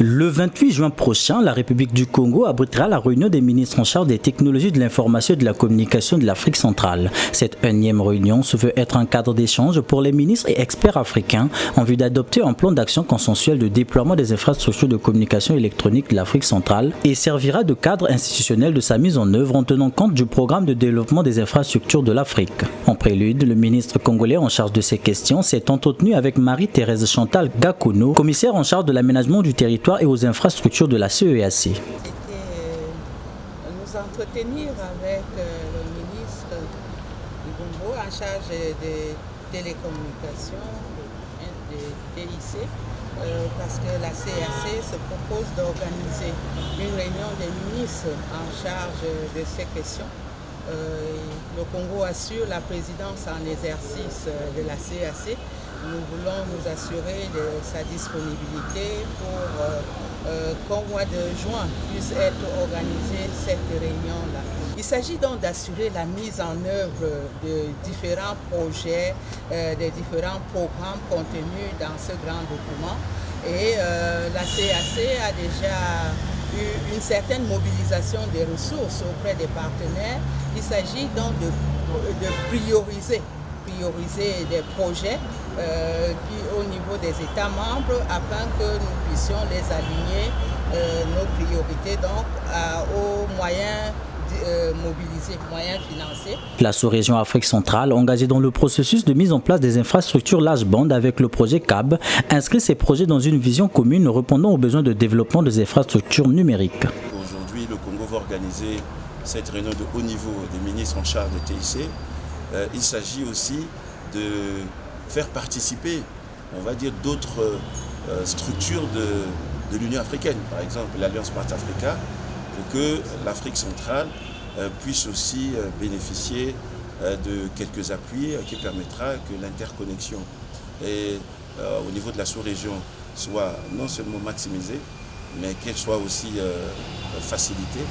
Le 28 juin prochain, la République du Congo abritera la réunion des ministres en charge des technologies de l'information et de la communication de l'Afrique centrale. Cette énième réunion se veut être un cadre d'échange pour les ministres et experts africains en vue d'adopter un plan d'action consensuel de déploiement des infrastructures de communication électronique de l'Afrique centrale et servira de cadre institutionnel de sa mise en œuvre en tenant compte du programme de développement des infrastructures de l'Afrique. En prélude, le ministre congolais en charge de ces questions s'est entretenu avec Marie-Thérèse Chantal Gakono, commissaire en charge de l'aménagement du territoire et aux infrastructures de la CEAC. C'était nous entretenir avec le ministre du Congo en charge des télécommunications, des TIC, parce que la CEAC se propose d'organiser une réunion des ministres en charge de ces questions. Le Congo assure la présidence en exercice de la CEAC. Nous voulons nous assurer de sa disponibilité pour qu'au mois de juin puisse être organisée cette réunion-là. Il s'agit donc d'assurer la mise en œuvre de différents projets, des différents programmes contenus dans ce grand document. Et la CEAC a déjà eu une certaine mobilisation des ressources auprès des partenaires. Il s'agit donc de prioriser des projets au niveau des États membres afin que nous puissions les aligner, nos priorités donc aux moyens mobilisés, moyens financiers. La sous-région Afrique centrale, engagée dans le processus de mise en place des infrastructures large bande avec le projet CAB, inscrit ces projets dans une vision commune répondant aux besoins de développement des infrastructures numériques. Aujourd'hui, le Congo va organiser cette réunion de haut niveau des ministres en charge de TIC. Il s'agit aussi de faire participer, on va dire, d'autres structures de l'Union africaine, par exemple l'Alliance Smart Africa, pour que l'Afrique centrale puisse aussi bénéficier de quelques appuis qui permettra que l'interconnexion au niveau de la sous-région soit non seulement maximisée, mais qu'elle soit aussi facilitée.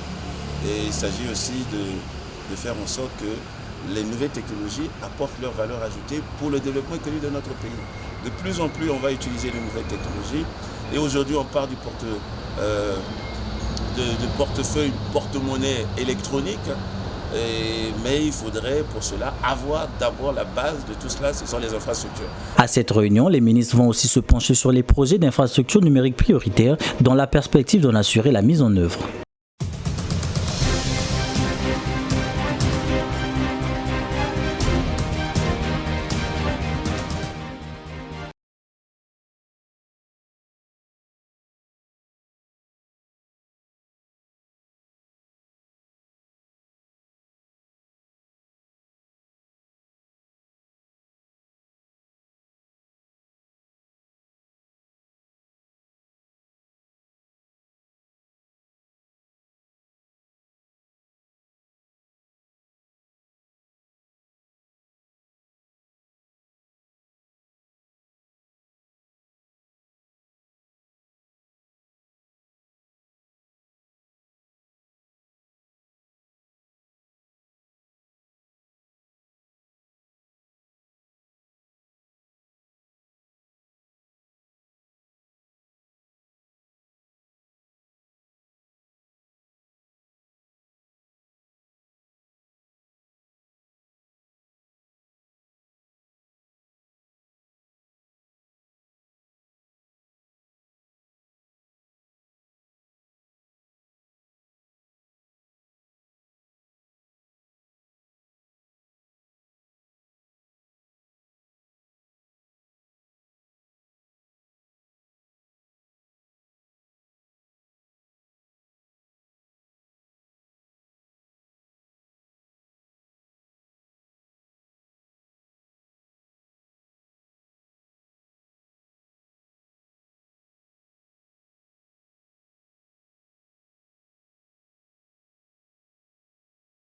Et il s'agit aussi de faire en sorte que les nouvelles technologies apportent leur valeur ajoutée pour le développement économique de notre pays. De plus en plus, on va utiliser les nouvelles technologies. Et aujourd'hui, on part du portefeuille, porte-monnaie électronique. Mais il faudrait pour cela avoir d'abord la base de tout cela, ce sont les infrastructures. À cette réunion, les ministres vont aussi se pencher sur les projets d'infrastructures numériques prioritaires dans la perspective d'en assurer la mise en œuvre.